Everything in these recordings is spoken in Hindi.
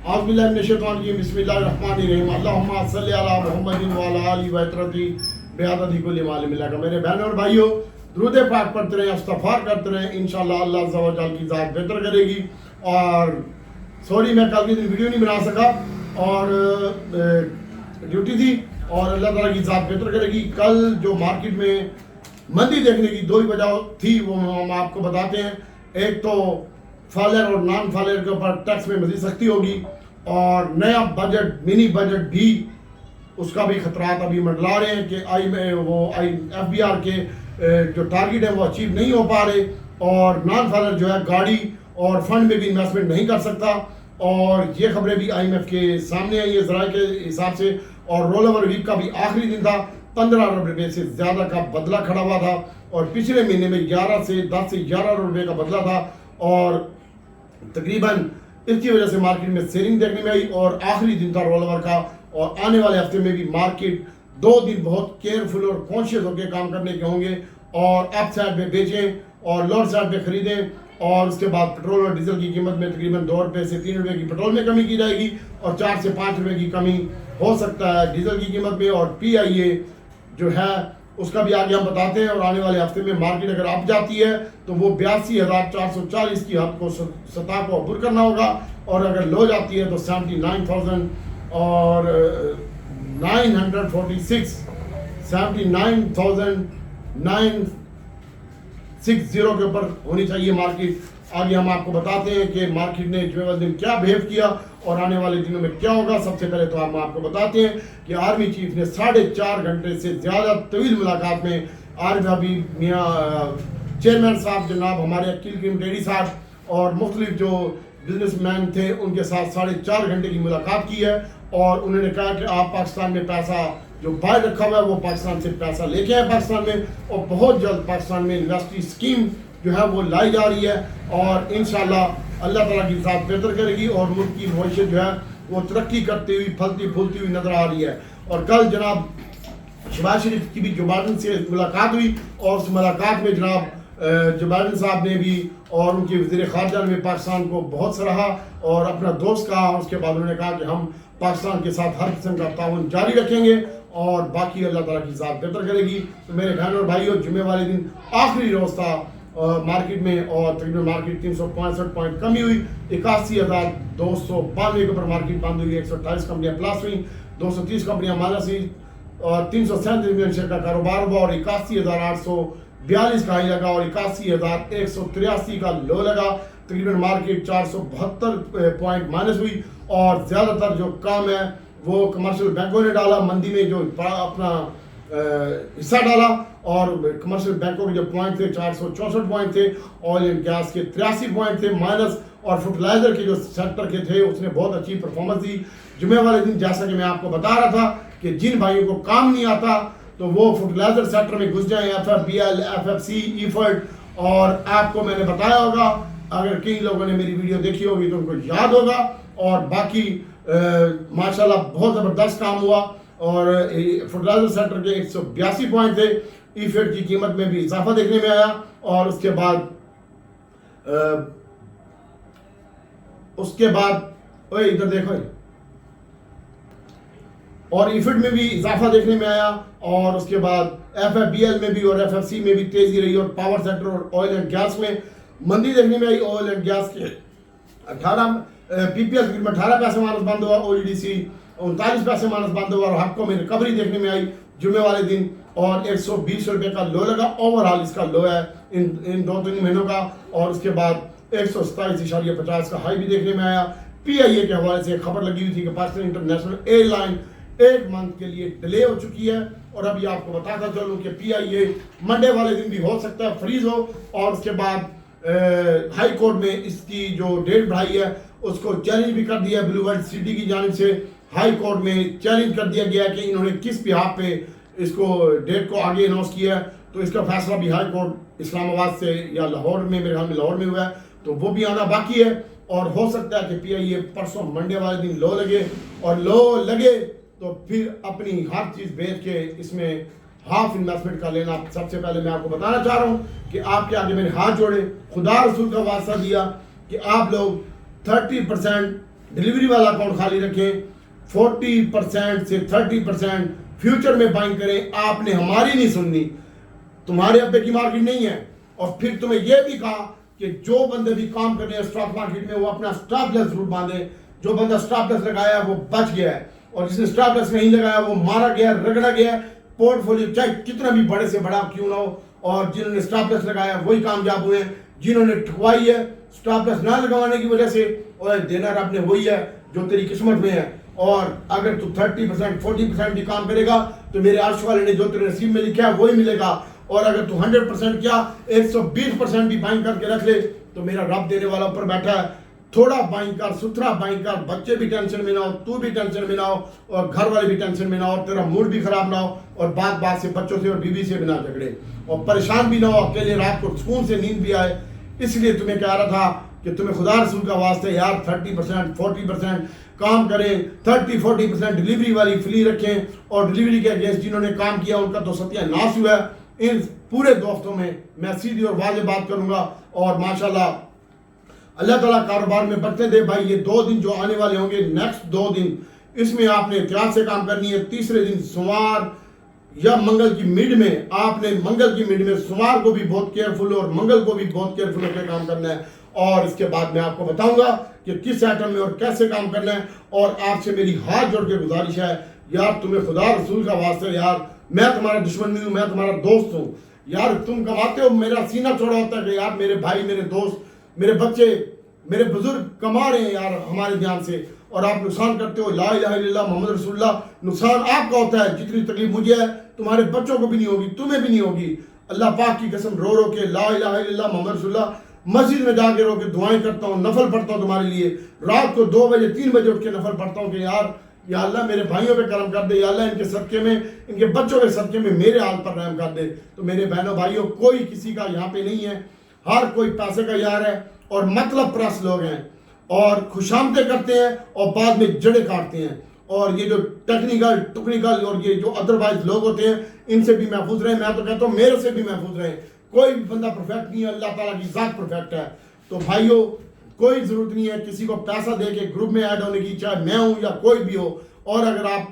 औज़ुबिल्लाहि बिस्मिल्लाहिर्रहमानिर्रहीम अल्लाहुम्मा सल्लि अला मुहम्मदिन व अला आलिहि व इत्रती बिअददी कुल्ली मालिम लका। मेरे बहनों और भाइयों, दुरूद पाक पढ़ते रहें, इस्तग़फ़ार करते रहें, इंशाअल्लाह अल्लाह अज़्ज़ा व जल की ज़ात बेहतर करेगी। और सॉरी मैं कल के दिन वीडियो नहीं बना सका और ड्यूटी थी, और अल्लाह ताला की ज़ात बेहतर करेगी। कल जो मार्केट में मंदी देखने की दो ही वजह थी वो हम आपको बताते हैं। एक तो फालर और नॉन फालर के ऊपर टैक्स में मज़ीद सख्ती होगी, और नया बजट मिनी बजट भी उसका भी खतरात अभी मंडला रहे हैं कि FBR के जो टारगेट है वो अचीव नहीं हो पा रहे, और नॉन फालर जो है गाड़ी और फंड में भी इन्वेस्टमेंट नहीं कर सकता। और ये खबरें भी IMF के सामने आई है ज़राए के हिसाब से। और रोल ओवर वीक का भी आखिरी दिन था, 15 अरब रुपये से ज़्यादा का बदला खड़ा हुआ था, और पिछले महीने में 10 से 11 अरब रुपये का बदला था, और तकरीबन इसकी वजह से मार्केट में सेलिंग देखने में आई। और आखिरी दिन था रोल ओवर का, और आने वाले हफ्ते में भी मार्केट 2 दिन बहुत केयरफुल और कॉन्शियस होकर काम करने के होंगे, और अप साइड पे बेचें और लोअर साइड पे खरीदें। और उसके बाद पेट्रोल और डीजल की कीमत में तकरीबन 2 रुपये से 3 रुपये की पेट्रोल में कमी की जाएगी, और 4 से 5 रुपये की कमी हो सकता है डीजल की कीमत में। और PIA जो है उसका भी आगे हम बताते हैं। और आने वाले हफ्ते में मार्केट अगर अप जाती है तो वो 82,440 की हद को सतह को अबूर करना होगा, और अगर लो जाती है तो 79,000 और 946 79,960 के ऊपर होनी चाहिए मार्केट। आगे हम आपको बताते हैं कि मार्केट ने जुमे वाले दिन क्या बिहेव किया और आने वाले दिनों में क्या होगा। सबसे पहले तो हम आपको बताते हैं कि आर्मी चीफ ने 4.5 घंटे से ज़्यादा तवील मुलाकात में आर्मी मियाँ चेयरमैन साहब जनाब हमारे अकील टेडी साहब और मुख्तलिफ जो बिजनेसमैन थे उनके साथ 4.5 घंटे की मुलाकात की है। और उन्होंने कहा कि आप पाकिस्तान में पैसा जो बाहर रखा हुआ है वो पाकिस्तान से पैसा लेके आए पाकिस्तान में, और बहुत जल्द पाकिस्तान में इन्वेस्टमेंट स्कीम जो है वो लाई जा रही है, और इंशाल्लाह अल्लाह ताला की ज़ात बेहतर करेगी और मुल्क की मईशत जो है वो तरक्की करती हुई फलती फूलती हुई नज़र आ रही है। और कल जनाब शहबाज शरीफ की भी जो बाइडन से मुलाकात हुई, और उस मुलाकात में जनाब जो बाइडन साहब ने भी और उनके वज़ीर ख़ारजा ने पाकिस्तान को बहुत सराहा और अपना दोस्त कहा। उसके बाद उन्होंने कहा कि हम पाकिस्तान के साथ हर किस्म का ताउन जारी रखेंगे, और बाकी अल्लाह ताला की ज़ात बेहतर करेगी। तो मेरे बहनों और भाइयों, जुमे वाले दिन आखिरी रोज़ था मार्केट में, और तकरीबन मार्केट 365 पॉइंट कमी हुई, 81,292 के ऊपर मार्केट बंद हुई। 128 कंपनियां प्लस हुई, 230 कंपनियां माइनस हुई, और 337 मिलियन शेयर का कारोबार हुआ, और 81,842 का हाई लगा, और 81,183 का लो लगा। तकरीबन मार्केट 472 पॉइंट माइनस हुई, और ज़्यादातर जो काम है वो कमर्शियल बैंकों ने डाला मंदी में, जो अपना हिस्सा डाला। और कमर्शियल बैंकों के जो पॉइंट थे 464 पॉइंट थे, ऑयल एंड गैस के 83 पॉइंट थे माइनस, और फर्टिलाइजर के जो सेक्टर के थे उसने बहुत अच्छी परफॉर्मेंस दी जुमे वाले दिन। जैसा कि मैं आपको बता रहा था कि जिन भाइयों को काम नहीं आता तो वो फर्टिलाइजर सेक्टर में घुस जाए, FFBL, FFC, EFED। और आपको मैंने बताया होगा, अगर कई लोगों ने मेरी वीडियो देखी होगी तो उनको याद होगा। और बाकी माशाल्लाह बहुत ज़बरदस्त काम हुआ, और फर्टिलाइजर सेक्टर के 182 पॉइंट थे। EFED की कीमत में भी इजाफा देखने में आया, और उसके बाद ओए इधर देखो, और EFED में भी इजाफा देखने में आया, और उसके बाद FFBL में भी और FFC में भी तेजी रही, और पावर सेक्टर और ऑयल एंड गैस में मंदी देखने में आई। ऑयल एंड गैस के 18 PPL में 18 पैसे माइनस बंद हुआ, OEDC 39 पैसे माइनस बंद हुआ, और हक्को में रिकवरी देखने में आई जुमे वाले दिन, और 120 रुपये का लो लगा। ओवरऑल इसका लो है इन 2-3 महीनों का। और उसके बाद 127.50 का हाई भी देखने में आया। PIA के हवाले से खबर लगी हुई थी कि पाकिस्तान इंटरनेशनल एयरलाइन 1 मंथ के लिए डिले हो चुकी है, और अभी आपको बताता चलूँ कि PIA मंडे वाले दिन भी हो सकता है फ्रीज हो। और उसके बाद हाई कोर्ट में इसकी जो डेट बढ़ाई है उसको चैलेंज भी कर दिया ब्लू वर्ल्ड सिटी की जानिब से। हाई कोर्ट में चैलेंज कर दिया गया कि इन्होंने किस बिहाफ पे इसको डेट को आगे अनाउंस किया है। तो इसका फैसला भी हाई कोर्ट इस्लामाबाद से या लाहौर में, मेरे ख्याल में लाहौर में हुआ है, तो वो भी आना बाकी है। और हो सकता है कि PIA परसों मंडे वाले दिन लो लगे, और लो लगे तो फिर अपनी हर चीज़ बेच के इसमें हाफ इन्वेस्टमेंट का लेना। सबसे पहले मैं आपको बताना चाह रहा हूँ कि आपके आगे मैंने हाथ जोड़े, खुदा रसूल का वास्ता दिया कि आप लोग 30% डिलीवरी वाला अकाउंट खाली रखें, 40% से 30% फ्यूचर में बाइंग करें। आपने हमारी नहीं सुननी, तुम्हारे अब्बे की मार्केट नहीं है। और फिर तुम्हें यह भी कहा कि जो बंदे भी काम कर रहे हैं स्टॉक मार्केट में वो अपना स्टॉप लॉस जरूर बांधे। जो बंदा स्टॉप लॉस लगाया वो बच गया है, और जिसने स्टॉप लॉस नहीं लगाया वो मारा गया, रगड़ा गया। पोर्टफोलियो चाहे कितना भी बड़े से बड़ा क्यों ना हो, और जिन्होंने स्टॉप लॉस लगाया वही कामयाब हुए हैं। जिन्होंने ठुकवाई है स्टॉप लॉस ना लगाने की वजह से, और देना रब ने वही है जो तेरी किस्मत में है। और अगर तू 30% 40% भी काम करेगा तो मेरे अर्श वाले ने जो तेरे नसीब में लिखा है वही मिलेगा। और अगर तू 100% क्या 120% भी बाइंग करके रख ले तो मेरा रब देने वाला ऊपर बैठा है। थोड़ा बाइंग कर, सुथरा बाइंग कर, बच्चे भी टेंशन में ना हो, तू भी टेंशन में ना हो, और घर वाले भी टेंशन में ना हो, तेरा मूड भी खराब ना हो, और बात बात से बच्चों से और बीवी से भी ना झगड़े, और परेशान भी ना हो, अकेले रात को सुकून से नींद भी आए। इसलिए तुम्हें कह रहा था कि तुम्हें खुदा रसूल का वास्ते यार 30% 40% काम करें, 30-40% डिलीवरी वाली फ्री रखें, और डिलीवरी के अगेंस्ट जिन्होंने काम किया उनका तो सत्यानाश हुआ है। इन पूरे दोस्तों में मैं सीधी और वाज़ेह बात करूंगा, और माशाल्लाह अल्लाह ताला कारोबार में बरकत दे। भाई ये 2 दिन जो आने वाले होंगे, नेक्स्ट 2 दिन, इसमें आपने एहतियात से काम करनी है। तीसरे दिन सोमवार या मंगल की मिड में, आपने मंगल की मिड में सोमवार को भी बहुत केयरफुल और मंगल को भी बहुत केयरफुल होकर काम करना है। और इसके बाद मैं आपको बताऊंगा कि किस आइटम में और कैसे काम करना है। और आपसे मेरी हाथ जोड़ के गुजारिश है यार, तुम्हें खुदा रसूल का वास्ते यार, मैं तुम्हारा दुश्मन नहीं हूं, मैं तुम्हारा दोस्त हूं यार। तुम कमाते हो, मेरा सीना चौड़ा होता है कि यार मेरे भाई, मेरे दोस्त, मेरे बच्चे, मेरे बुजुर्ग कमा रहे हैं यार हमारे ध्यान से, और आप नुकसान करते हो। ला इलाहा इल्लल्लाह मोहम्मद रसूलुल्लाह, नुकसान आपका होता है। जितनी तकलीफ मुझे है तुम्हारे बच्चों को भी नहीं होगी, तुम्हें भी नहीं होगी। अल्लाह पाक की कसम रो रो के ला इलाहा इल्लल्लाह मोहम्मद रसूलुल्लाह मस्जिद में जाके रो के दुआएं करता हूँ, नफल पढ़ता हूँ तुम्हारे लिए। रात को 2 बजे 3 बजे उठ के नफल पढ़ता हूँ कि यार या अल्लाह मेरे भाइयों पे करम कर दे, या अल्लाह इनके सदके में, इनके बच्चों के सदके में मेरे हाल पर रहम कर दे। तो मेरे बहनों भाइयों, कोई किसी का यहाँ पे नहीं है, हर कोई पैसे का यार है, और मतलब परस्त लोग हैं, और खुशामतें करते हैं और बाद में जड़े काटते हैं। और ये जो टेक्निकल और ये जो अदरवाइज लोग होते हैं, इनसे भी महफूज रहे। मैं तो कहता हूँ मेरे से भी महफूज रहे। कोई भी बंदा परफेक्ट नहीं है, अल्लाह ताला की जात परफेक्ट है। तो भाइयों, कोई जरूरत नहीं है किसी को पैसा दे के ग्रुप में ऐड होने की, चाहे मैं हूं या कोई भी हो। और अगर आप,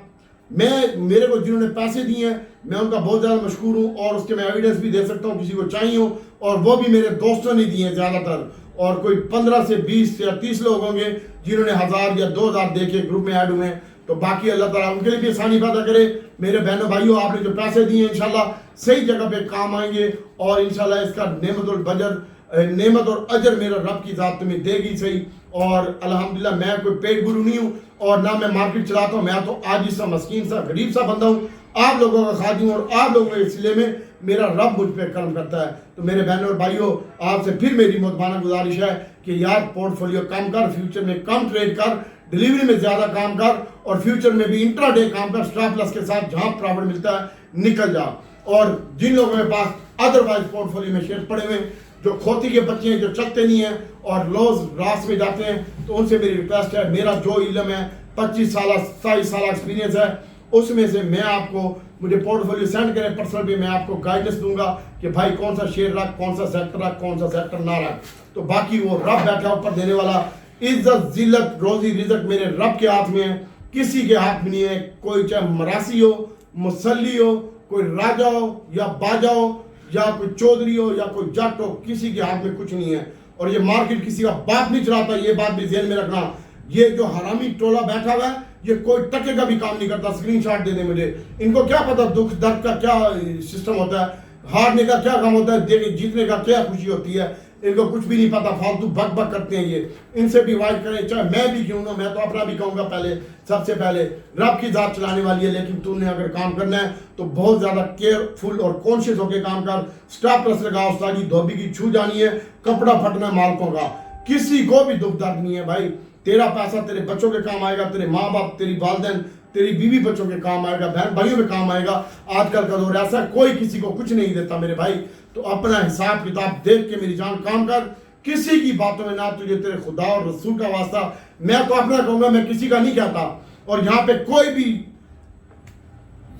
मैं, मेरे को जिन्होंने पैसे दिए हैं मैं उनका बहुत ज़्यादा मशकूर हूं, और उसके मैं एविडेंस भी दे सकता हूं किसी को चाहिए हो, और वो भी मेरे दोस्तों ने दिए हैं ज़्यादातर। और कोई 15 से 20 या 30 लोग होंगे जिन्होंने 1000 या 2000 दे के ग्रुप में ऐड हुए हैं। तो बाकी अल्लाह ताला उनके लिए भी आसानी पैदा करे। मेरे बहनों भाइयों, आपने जो पैसे दिए हैं इंशाल्लाह सही जगह पे काम आएंगे, और इंशाल्लाह इसका नेमत और अजर मेरा रब की जात तुम्हें देगी सही। और अल्हम्दुलिल्लाह मैं कोई पेट गुरु नहीं हूँ, और ना मैं मार्केट चलाता हूँ, मैं तो आजिज़ सा, मस्कीन सा, गरीब सा बंदा हूँ, आप लोगों का खादिम, और आप लोगों के सिले में मेरा रब मुझ पर कर्म करता है। तो मेरे बहनों और भाइयों, आपसे फिर मेरी मुतबाना गुजारिश है कि यार पोर्टफोलियो कम कर, फ्यूचर में कम ट्रेड कर, डिलीवरी में ज़्यादा काम कर, और फ्यूचर में भी इंट्राडे काम कर, स्टॉप लॉस के साथ जहाँ प्रॉफिट मिलता है निकल जा। और जिन लोगों के पास अदरवाइज पोर्टफोलियो में शेयर पड़े हुए, जो खोती के बच्चे हैं, जो चलते नहीं हैं और रोज रास में जाते हैं, तो उनसे मेरी रिक्वेस्ट है, मेरा जो इल्म है 25 साल 27 साल एक्सपीरियंस है, उसमें से मैं आपको, मुझे पोर्टफोलियो सेंड करें पर्सनल पे, मैं आपको गाइडेंस दूंगा कि भाई कौन सा शेयर रख, कौन सा सेक्टर रख, कौन सा सेक्टर ना रख। तो बाकी वो रब बैठा ऊपर देने वाला, इज्जत जिल्लत रोजी रिजक मेरे रब के हाथ में है, किसी के हाथ में नहीं है। कोई चाहे मरासी हो, मुसल्ली हो, कोई राजा हो या बाजा हो, या कोई चौधरी हो या कोई जट हो, किसी के हाथ में कुछ नहीं है। और ये मार्केट किसी का बाप नहीं चलाता, ये बात भी ध्यान में रखना। ये जो हरामी टोला बैठा हुआ है, ये कोई टके का भी काम नहीं करता। स्क्रीनशॉट दे दे मुझे, इनको क्या पता दुख दर्द का क्या सिस्टम होता है, हारने का क्या काम होता है, जीतने का क्या खुशी होती है, इनको कुछ भी नहीं पता, फालतू बक बक करते हैं ये। इनसे भी वाइड करें, चाहे मैं भी क्यों ना, मैं तो अपना भी कहूँगा पहले, सबसे पहले रब की जात चलाने वाली है, लेकिन तूने अगर काम करना है तो बहुत ज़्यादा केयरफुल और कॉन्शियस होकर काम कर। स्टॉप लॉस लगाओ, उस्तादी धोबी की छू जानी है, कपड़ा फटना मालकों का, किसी को भी दुख दर्द नहीं है भाई। तेरा पैसा तेरे बच्चों के काम आएगा, तेरे माँ बाप, तेरी वालदैन, तेरी बीवी बच्चों के काम आएगा, बहन भाइयों में काम आएगा। आजकल का दौर ऐसा, कोई किसी को कुछ नहीं देता मेरे भाई। तो अपना हिसाब किताब देख के मेरी जान काम कर, किसी की बातों में ना तुझे तेरे खुदा और रसूल का वास्ता। मैं तो अपना कहूंगा, मैं किसी का नहीं कहता। और यहाँ पे कोई भी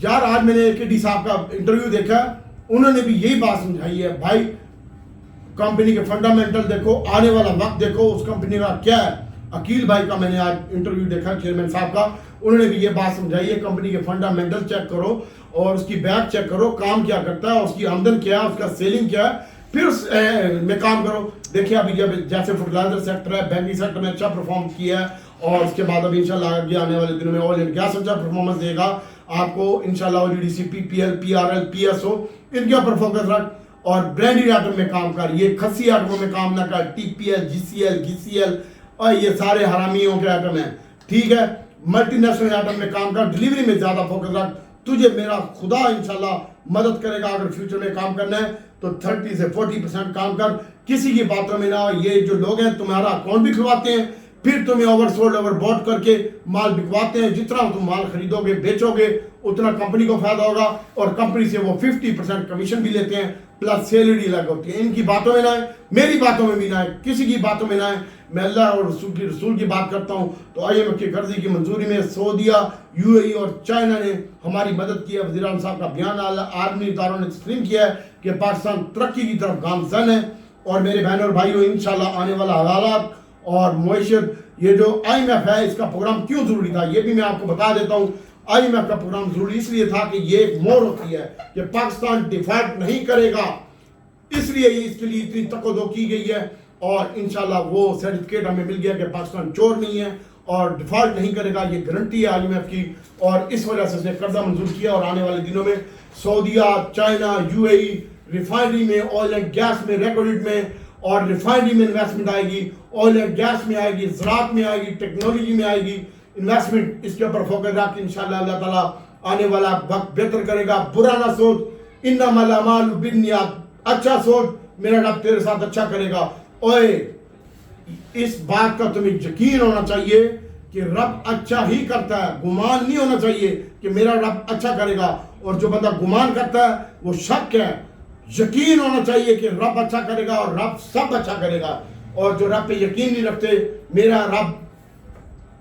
यार, आज मैंने केडी साहब का इंटरव्यू देखा, उन्होंने भी यही बात समझाई है, भाई कंपनी के फंडामेंटल देखो, आने वाला वक्त देखो उस कंपनी का क्या है, अकील भाई का मैंने आज इंटरव्यू देखा चेयरमैन साहब का, उन्होंने भी ये बात समझाई है कंपनी के फंडामेंटल चेक करो और उसकी बैक चेक करो, काम क्या करता है, उसकी आमदन क्या है, उसका सेलिंग क्या है, फिर में काम करो। देखिए अभी जब जैसे फर्टिलाइजर सेक्टर है, बैंकिंग सेक्टर में अच्छा परफॉर्म किया है और उसके बाद अभी इंशाल्लाह आगे आने वाले दिनों में ऑयल एंड गैस अच्छा परफॉर्मेंस देगा आपको इंशाल्लाह। ONGC, PPL, PRL, PSO इनके ऊपर फोकस रख और ब्रांडेड आइटम में काम कर, ये खस्सी आइटमों में काम ना कर। TPL, GCL, GCL और ये सारे हरामियों के आइटम हैं, ठीक है। मल्टीनेशनल आइटम में काम कर, डिलीवरी में ज्यादा फोकस रख, तुझे मेरा खुदा इंशाल्लाह मदद करेगा। अगर फ्यूचर में काम करना है तो 30 से 40% काम कर, किसी की बातों में ना। ये जो लोग हैं तुम्हारा अकाउंट भी खुलवाते हैं, फिर तुम्हें ओवरसोल्ड ओवरबॉट करके माल बिकवाते हैं। जितना तुम माल खरीदोगे बेचोगे उतना कंपनी को फायदा होगा और कंपनी से वो 50% कमीशन भी लेते हैं, प्लस सैलरी अलग होती है। इनकी बातों में ना है, मेरी बातों में भी ना है, किसी की बातों में ना है। मैं अल्लाह और रसूल की बात करता हूँ। तो IMF के कर्जे की मंजूरी में सऊदीया, UAE और चाइना ने हमारी मदद की है। वज़ीर आज़म साहब का बयान आर्मी इदारों ने तस्लीम किया है कि पाकिस्तान तरक्की की तरफ गामजन है। और मेरे बहनों और भाइयों, इंशाल्लाह आने वाला हालात और मुआशरत, ये जो IMF है इसका प्रोग्राम क्यों जरूरी था ये भी मैं आपको बता देता हूँ। IMF का प्रोग्राम जरूरी इसलिए था कि ये एक मोड़ होती है कि पाकिस्तान डिफॉल्ट नहीं करेगा, इसलिए इसके लिए इतनी तकदो की गई है। और इंशाल्लाह वो सर्टिफिकेट हमें मिल गया कि पाकिस्तान चोर नहीं है और डिफॉल्ट नहीं करेगा, ये गारंटी है IMF की। और इस वजह से उसने कर्जा मंजूर किया और आने वाले दिनों में सऊदीया, चाइना, UAE रिफाइनरी में, ऑयल एंड गैस में, रिकॉर्ड में और रिफाइनरी में इन्वेस्टमेंट आएगी, ऑयल एंड गैस में आएगी, ज़राअत में आएगी, टेक्नोलॉजी में आएगी इन्वेस्टमेंट। इसके ऊपर फोकस रख के इंशाल्लाह अल्लाह ताला आने वाला वक्त बेहतर करेगा। बुरा ना सोच, इन्नमल अमालु बिन्नियात, अच्छा सोच, मेरा रब तेरे साथ अच्छा करेगा। ओए इस बात का तुम्हें यकीन होना चाहिए कि रब अच्छा ही करता है, गुमान नहीं होना चाहिए कि मेरा रब अच्छा करेगा। और जो बंदा गुमान करता है वो शक है। यकीन होना चाहिए कि रब अच्छा करेगा और रब सब अच्छा करेगा। और जो रब पे यकीन नहीं रखते, मेरा रब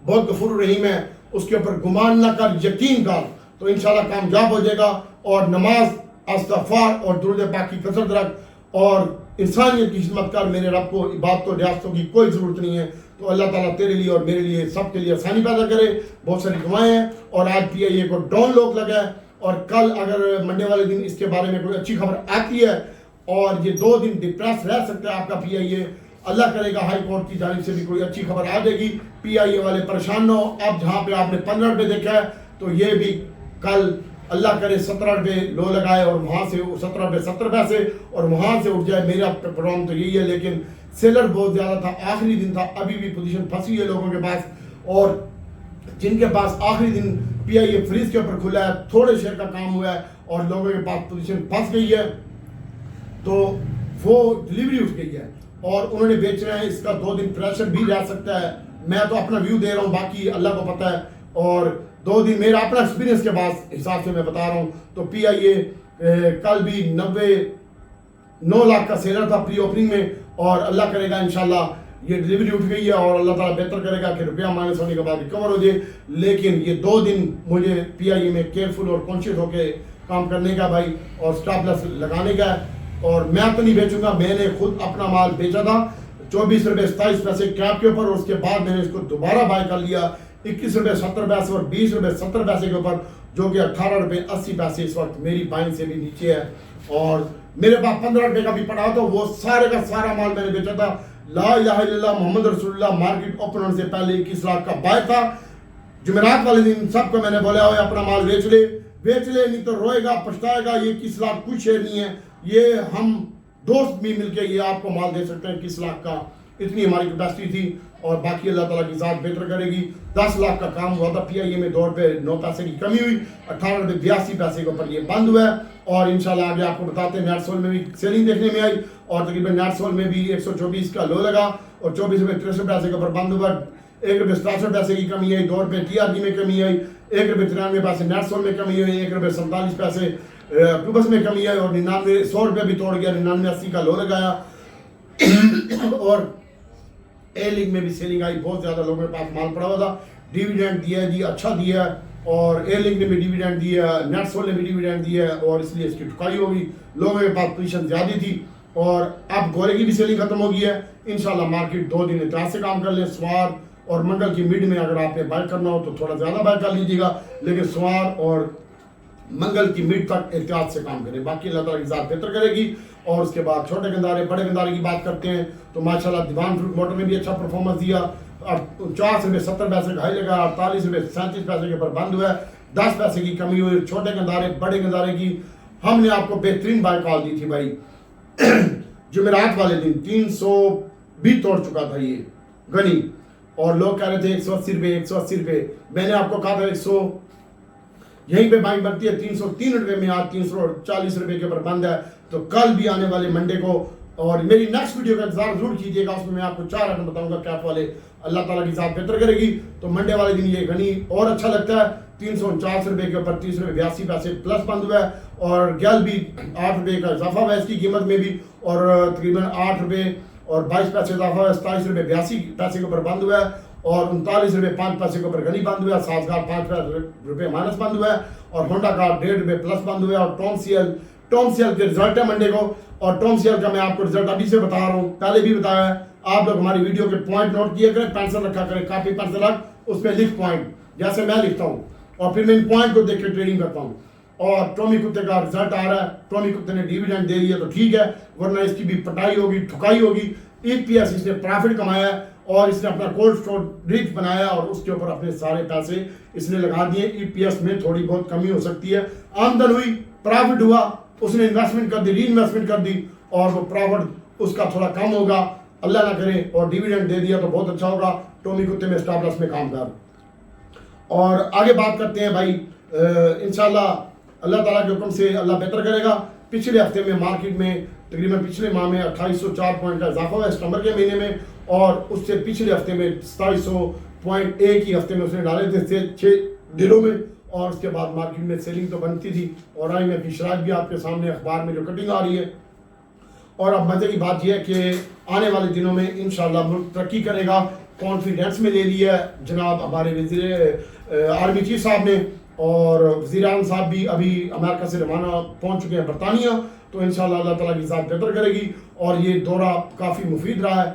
बहुत गफूर रहीम है, उसके ऊपर गुमान ना कर, यकीन कर, तो इंशाल्लाह कामयाब हो जाएगा। और नमाज, इस्तिग़फ़ार और दुरूद पाक की कसरत रख और इंसानियत की खिदमत कर। मेरे रब को इबादतों रियासतों की कोई ज़रूरत नहीं है। तो अल्लाह ताला तेरे लिए और मेरे लिए, सबके लिए आसानी पैदा करे। बहुत सारी दुआएं हैं और आज PIA को डाउन लोग लगा है और कल अगर मंडे वाले दिन इसके बारे में कोई अच्छी खबर आती है और ये 2 दिन डिप्रेस रह सकता है आपका PIA, अल्लाह करेगा हाई कोर्ट की जानिब से भी कोई अच्छी खबर आ जाएगी, PIA वाले परेशान न हो। अब जहाँ पे आपने 15 रुपये देखा है तो ये भी कल अल्लाह करे 17 रुपये लो लगाए और वहाँ से 17 रुपये 70 पैसे और वहाँ से उठ जाए। मेरा प्रोग्राम तो यही है, लेकिन सेलर बहुत ज़्यादा था, आखिरी दिन था, अभी भी पोजीशन फंसी है लोगों के पास। और जिनके पास आखिरी दिन PIA फ्रीज के ऊपर खुला है, थोड़े शेयर का काम हुआ है और लोगों के पास पोजीशन फंस गई है, तो वो डिलीवरी उठ गई है और उन्होंने बेचना है। इसका 2 दिन प्रेशर भी रह सकता है। मैं तो अपना व्यू दे रहा हूँ, बाकी अल्लाह को पता है। और 2 दिन मेरा अपना एक्सपीरियंस के बाद हिसाब से मैं बता रहा हूँ। तो PIA कल भी 9 लाख का सेलर था प्री ओपनिंग में और अल्लाह करेगा इंशाल्लाह ये डिलीवरी उठ गई है और अल्लाह ताला बेहतर करेगा कि रुपया माइनस होने के बाद रिकवर हो जाए। लेकिन ये 2 दिन मुझे PIA में केयरफुल और कॉन्शियस होकर काम करने का भाई और स्टॉप लॉस लगाने का है। और मैं तो नहीं बेचूंगा, मैंने खुद अपना माल बेचा था 24 रुपये 27 पैसे कैप के ऊपर, उसके बाद मैंने इसको दोबारा बाय कर लिया 21 रुपये 70 पैसे और 20 रुपये 70 पैसे के ऊपर, जो कि 18 रुपये 80 पैसे इस वक्त मेरी बाइंग से भी नीचे है। और मेरे पास 15 रुपये का भी पड़ा था, वो सारे का सारा माल मैंने बेचा था। ला इलाहा इल्लल्लाह मोहम्मद रसूलुल्लाह मार्केट ओपन होने से पहले 21 लाख का बाय था। जुमेरात वाले दिन सबको मैंने बोला हो अपना माल बेच ले नहीं तो रोएगा पछताएगा। ये 21 लाख कुछ शेयर नहीं है, ये हम दोस्त भी मिलके ये आपको माल दे सकते हैं 21 लाख का, इतनी हमारी कैपेसिटी थी। और बाकी अल्लाह ताला की ज़ात बेहतर करेगी। 10 लाख का काम हुआ था, PIA में 2 रुपये 9 पैसे की कमी हुई, 18 रुपये 82 पैसे के ऊपर ये बंद हुआ है। और इंशाल्लाह आगे आपको बताते हैं नेटसोल में भी सेलिंग देखने में आई और तकरीबन नेटसोल में भी 124 का लो लगा और 24 रुपये 63 पैसे के ऊपर बंद हुआ। 1 रुपये 67 पैसे की कमी आई, 2 रुपये TRG में कमी आई, 1 रुपये 93 पैसे नेटसोल में कमी हुई, 1 रुपये 47 पैसे अक्टूबर में कमी आई और 99 100 रुपये भी तोड़ गया, 99.80 का लो लगाया। और ए लीग में भी सेलिंग आई, बहुत ज़्यादा लोगों के पास माल पड़ा हुआ था। डिविडेंड दिया है जी, अच्छा दिया है। और ए लीग ने भी डिविडेंड दिया, नेटसोल ने भी डिविडेंड दिया है और इसलिए इसकी ठुकाई होगी। लोगों के पास पोजीशन ज़्यादा थी और अब गोरे की भी सेलिंग खत्म हो गई है। इंशाल्लाह मार्केट 2 दिन इतराज से काम कर ले। स्वार और मंगल की मिड में अगर आपने बाय करना हो तो थोड़ा ज़्यादा बाय कर लीजिएगा, लेकिन सोमवार और मंगल की मिड तक एहतियात से काम करें। बाकी अल्लाह ताला की ज़ात बेहतर करेगी। और उसके बाद छोटे गंदारे बड़े गंदारे की बात करते हैं तो माशाल्लाह दीवान फ्रूट मोटर ने भी अच्छा परफॉर्मेंस दिया। 49 रुपये 70 पैसे का हाई लगा, 48 रुपये 37 पैसे के ऊपर बंद हुआ है, 10 पैसे की कमी हुई। छोटे गंदारे बड़े गंदारे की हमने आपको बेहतरीन बाय कॉल दी थी भाई जुमेरात वाले दिन 300 भी तोड़ चुका था ये गनी, और लोग कह रहे थे 180 रुपये 180 रुपये। मैंने आपको कहा था 100 यहीं पे बाइंग बनती है 303 रुपये में, आज 340 रुपये के ऊपर बंद है। तो कल भी आने वाले मंडे को, और मेरी नेक्स्ट वीडियो का इंतजार जरूर कीजिएगा, उसमें मैं आपको 4 आइटम बताऊंगा कैप वाले। अल्लाह ताला की ज़ात बेहतर करेगी। तो मंडे वाले दिन ये गनी और अच्छा लगता है, 349 रुपये के ऊपर 30 रुपये 82 पैसे प्लस बंद हुआ है। और गैल भी 8 रुपये का इजाफा हुआ है इसकी कीमत में भी, और तकरीबन 8 रुपये और 22 पैसे इजाफा हुआ है, 27 रुपये 82 पैसे के ऊपर बंद हुआ है, और 39 रुपये 5 पैसे के ऊपर गनी बंद हुआ है, 7,500 रुपये माइनस बंद हुआ है, और होंडा का 1.5 रुपये प्लस बंद हुआ है। और टॉम सीएल के रिजल्ट है मंडे को, और टॉम सीएल का मैं आपको रिजल्ट अभी से बता रहा हूँ, पहले भी बताया है। आप लोग हमारी वीडियो के पॉइंट नोट किया करें, पेंसिल रखा करें, काफी पेंसिल रख उस पर लिख पॉइंट, जैसे मैं लिखता हूँ, और फिर मैं इन पॉइंट को देख के ट्रेडिंग करता हूँ। और टॉमी कुत्ते का रिजल्ट आ रहा है, टॉमी कुत्ते ने डिविडेंड दे दिया तो ठीक है, वरना इसकी भी पटाई होगी, ठुकाई होगी। ईपीएस इसने प्रॉफिट कमाया है, और इसने अपना कोल्ड स्टोर रिच बनाया, और उसके ऊपर अपने सारे पैसे इसने लगा दिए। ईपीएस में थोड़ी बहुत कमी हो सकती है, आमदन हुई, प्रॉफिट हुआ, उसने इन्वेस्टमेंट कर दी, री इन्वेस्टमेंट कर दी, और वो प्रॉफिट उसका थोड़ा कम होगा, अल्लाह ना करे, और डिविडेंड दे दिया तो बहुत अच्छा होगा। टॉमी कुत्ते में स्टॉप लॉस में काम कर। और आगे बात करते हैं भाई, इंशाल्लाह अल्लाह ताला के हुक्म से अल्लाह बेहतर करेगा। पिछले हफ्ते में मार्केट में तकरीबन पिछले माह में 2804 पॉइंट का इजाफा हुआ सितंबर के महीने में, और उससे पिछले हफ्ते में 2700 पॉइंट एक ही हफ्ते में उसने डाले थे 6 दिनों में। और उसके बाद मार्केट में सेलिंग तो बनती थी, और आई में पिछराज भी आपके सामने अखबार में जो कटिंग आ रही है। और अब मजे की बात यह है कि आने वाले दिनों में इंशाल्लाह मुल्क तरक्की करेगा, कॉन्फिडेंस में ले लिया है जनाब हमारे वज़ीर आर्मी चीफ साहब ने, और वज़ीर आज़म साहब भी अभी अमेरिका से रवाना पहुंच चुके हैं बरतानिया। तो इंशाल्लाह अल्लाह ताला की ज़ात बेहतर करेगी, और ये दौरा काफ़ी मुफीद रहा है।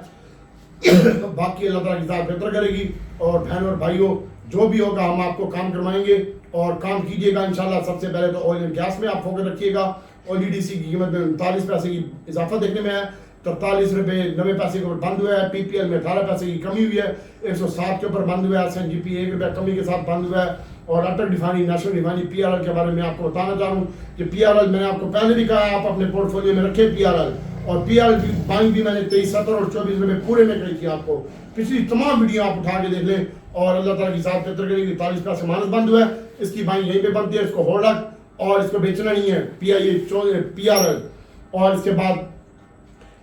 बाकी अल्लाह ताला की ज़ात बेहतर करेगी। और बहन और भाइयों, जो भी होगा हम आपको काम करवाएंगे, और काम कीजिएगा इंशाल्लाह। सबसे पहले तो ऑयल एंड गैस में आप फोकस रखिएगा। ओलीडीसी की कीमत में 39 पैसे की इजाफा देखने में है, 43 रुपये 90 पैसे के ऊपर बंद हुआ है। पीपीएल में 18 पैसे की कमी हुई है, 107 के ऊपर बंद हुआ है। एसएनजीपी 1 रुपये कमी के साथ बंद हुआ है। और अटल रिफाइनरी नेशनल रिफाइनरी पीआरएल के बारे में आपको बताना चाह रहा हूँ कि पीआरएल मैंने आपको पहले भी कहा, आप अपने पोर्टफोलियो में रखें पीआरएल। और पीआरएल की बाइंग भी मैंने 23.70 और 24 रुपये पूरे में कही थी आपको। पिछली तमाम वीडियो आप उठा के देख लें, और अल्लाह ताला की ज़ात बेहतर करेगी। 43 पैसे माइनस बंद हुआ है, इसकी बाइंग यहीं पे बनती है, इसको होल्ड रख, और इसको बेचना नहीं है। पीआरएल। और इसके बाद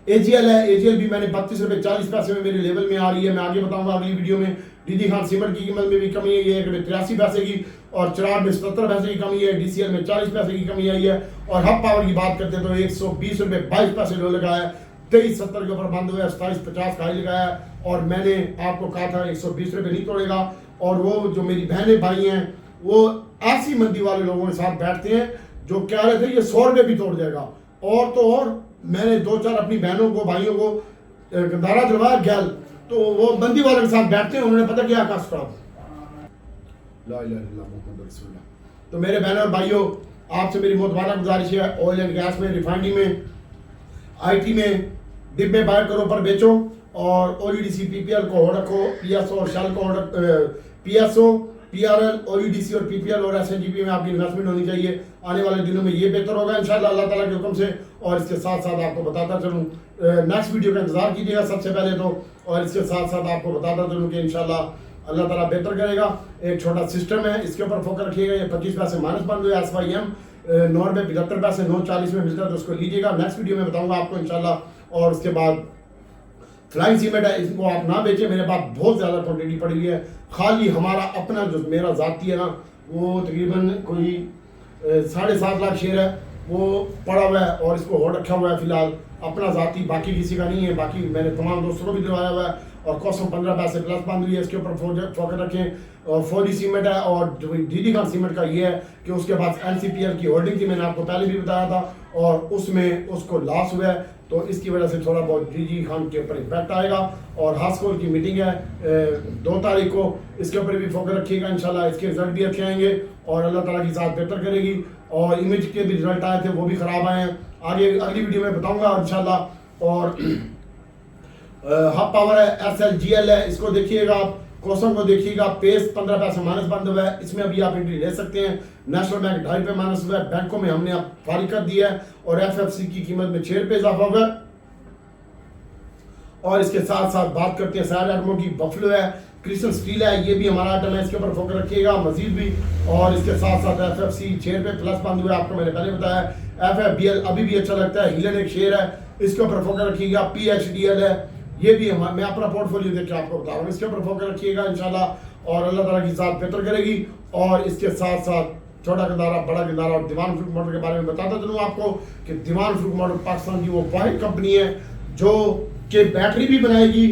एजीएल है, एजीएल भी मैंने 32 रुपये 40 पैसे में मेरे लेवल में आ रही है, मैं आगे बताऊंगा अगली वीडियो में। डीडी खान सीमेंट की कीमत में भी कमी है, ये 83 पैसे की, और चिराग में 77 पैसे की कमी है। डीसीएल में 40 पैसे की कमी आई है। और हब पावर की बात करते तो 120 रुपये 22 पैसे लो लगाया है, 23.70 के ऊपर बंद हुआ है, 27.50 का हाई लगाया है। और मैंने आपको कहा था 120 रुपये नहीं तोड़ेगा। और वो जो मेरी बहनें भाई हैं, वो ऐसी मंदी वाले लोगों के साथ बैठते हैं जो कह रहे थे ये 100 रुपये भी तोड़ जाएगा। और तो और मैंने 2-4 अपनी बहनों को भाइयों को गंदारा दिलवाया गैल, तो वो मंदी वाले के साथ बैठते हैं, उन्होंने पता क्या कहा स्टॉप। तो मेरे बहनों और भाइयों, आपसे मेरी मोतबारा गुजारिश है, ऑयल एंड गैस में, रिफाइनरी में, आईटी में डिप में बाय करो पर बेचो। और ओलीडीसी पीपीएल को हो रखो, पीएसओ और शेल को हो पीएसओ पीआरएल, ओलीडीसी और पीपीएल और एसएनजीपी में आपकी इन्वेस्टमेंट होनी चाहिए। आने वाले दिनों में ये बेहतर होगा इंशाल्लाह अल्लाह ताला के हुक्म से। और इसके साथ साथ आपको बताता चलूँ, नेक्स्ट वीडियो का इंतजार कीजिएगा सबसे पहले तो। और इसके साथ साथ आपको बताता चलूँ कि इंशाल्लाह अल्लाह ताला बेहतर करेगा। एक छोटा सिस्टम है, इसके ऊपर फोकस रखिएगा। ये 25 पैसे माइनस बंद हुए, SYM 9 रुपये 75 पैसे 9.40 में मिलता है, तो उसको लीजिएगा। नेक्स्ट वीडियो में बताऊँगा आपको इंशाल्लाह। और उसके बाद फ्लाइंग सीमेंट है, इसको आप ना बेचें, मेरे पास बहुत ज़्यादा क्वांटिटी पड़ी हुई है। खाली हमारा अपना जो मेरा ज़ाती है ना, वो तकरीबन कोई 7.5 लाख शेयर है, वो पड़ा हुआ है, और इसको हो रखा हुआ है फिलहाल अपना ज़ाती, बाकी किसी का नहीं है। बाकी मैंने तमाम दोस्तों को भी दिलवाया हुआ है, और कॉसम 15 पैसे प्लस बंद हुई है, इसके ऊपर फोकस रखें। और फौजी सीमेंट है और जो डीडी खान सीमेंट का ये है कि उसके पास एनसीपीएल की होल्डिंग थी, मैंने आपको पहले भी बताया था, और उसमें उसको लॉस हुआ है, तो इसकी वजह से थोड़ा बहुत डीडी खान के ऊपर इम्पैक्ट आएगा। और हास्कोल की मीटिंग है 2 तारीख को, इसके ऊपर भी फोकस रखिएगा, इंशाल्लाह इसके रिजल्ट भी अच्छे आएंगे और अल्लाह ताला की ज़ात बेहतर करेगी। और इमेज के भी रिजल्ट आए थे, वो भी ख़राब आए हैं, आगे अगली वीडियो में बताऊँगा इंशाल्लाह। और हब पावर है, SLGL है, इसको देखिएगा आप, कॉसम को देखिएगा, पेस 15 पैसे माइनस बंद हुआ है, इसमें अभी आप एंट्री ले सकते हैं। नेशनल बैंक 2.5 रुपये माइनस हुआ है, बैंकों में हमने अब फारिग कर दिया है, और FFC की कीमत में 6 रुपये इजाफा हुआ है। और इसके साथ साथ बात करते हैं सैड आइटमों की, बफलो है, क्रिस्टल स्टील है, ये भी हमारा आइटम है, इसके ऊपर फोकस रखिएगा मजीद भी। और इसके साथ साथ FFC 6 रुपये प्लस बंद हुआ है, आपको मैंने पहले बताया। FFBL अभी भी अच्छा लगता है, हीलन एक शेयर है, इसके ऊपर फोकस रखिएगा। PHDL है, ये भी मैं अपना पोर्टफोलियो देख के आपको बता रहा हूँ, इसके ऊपर फोकस रखिएगा इंशाल्लाह, और अल्लाह ताला की ज़ात बेहतर करेगी। और इसके साथ साथ छोटा गंदारा, बड़ा गंदारा और दीवान फ्रूट मोटर के बारे में बताता चलूँ आपको कि दीवान फ्रूट मोटर पाकिस्तान की वो वाहिद कंपनी है जो कि बैटरी भी बनाएगी,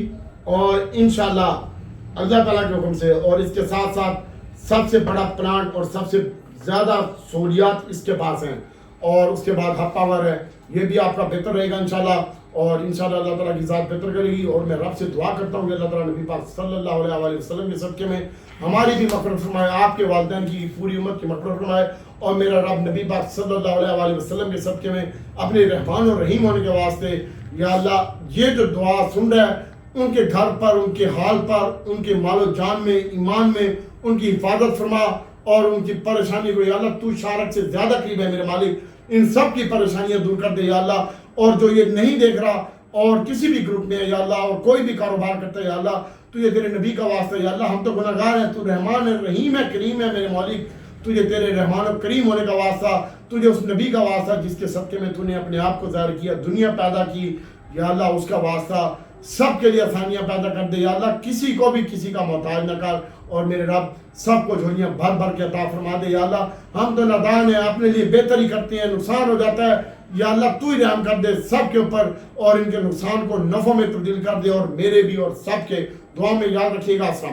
और इंशाल्लाह अल्लाह ताला के हुक्म से। और इसके साथ साथ सबसे बड़ा प्लांट और सबसे ज़्यादा सहूलियात इसके पास हैं। और उसके बाद हब पावर है, ये भी आपका बेहतर रहेगा इंशाल्लाह, और इंशाल्लाह अल्लाह ताला की ज़ात बेहतर करेगी। और मैं रब से दुआ करता हूँ कि अल्लाह ताला नबी पाक सल्लल्लाहु अलैहि वसल्लम के सदक़े में हमारी भी मग़फ़िरत फरमाए, आपके वालिदैन की पूरी उम्मत की मग़फ़िरत फरमाए, और मेरा रब नबी पाक सल्लल्लाहु अलैहि वसल्लम के सदक़े में अपने रहमान और रहीम होने के वास्ते, या अल्लाह ये जो दुआ सुन रहा है उनके घर पर, उनके हाल पर, उनके मालो जान में, ईमान में उनकी हिफाजत फरमा, और उनकी परेशानी को या अल्लाह तू शारक से ज़्यादा करीब है मेरे मालिक, इन सब की परेशानियां दूर कर दे या अल्लाह। और जो ये नहीं देख रहा और किसी भी ग्रुप में या अल्लाह, और कोई भी कारोबार करता है या अल्लाह, तुझे तेरे नबी का वास्ता या अल्लाह, हम तो गुनहगार हैं, तू रहमान है, रहीम है, करीम है मेरे मालिक, तुझे तेरे रहमान और करीम होने का वास्ता, तुझे उस नबी का वास्ता जिसके सदक़े में तूने अपने आप को ज़ाहिर किया, दुनिया पैदा की या अल्लाह, उसका वास्ता सबके लिए आसानियाँ पैदा कर दे या अल्लाह, किसी को भी किसी का मोहताज न कर, और मेरे रब सबको झोलियाँ भर भर के अता फरमा दे या अल्लाह। हम तो नादान हैं, अपने लिए बेहतरी करते हैं, नुकसान हो जाता है या अल्लाह, तू ही रहम कर दे सब के ऊपर, और इनके नुकसान को नफ़ों में तब्दील कर दे, और मेरे भी और सब के दुआ में याद रखिएगा। अस्सलाम।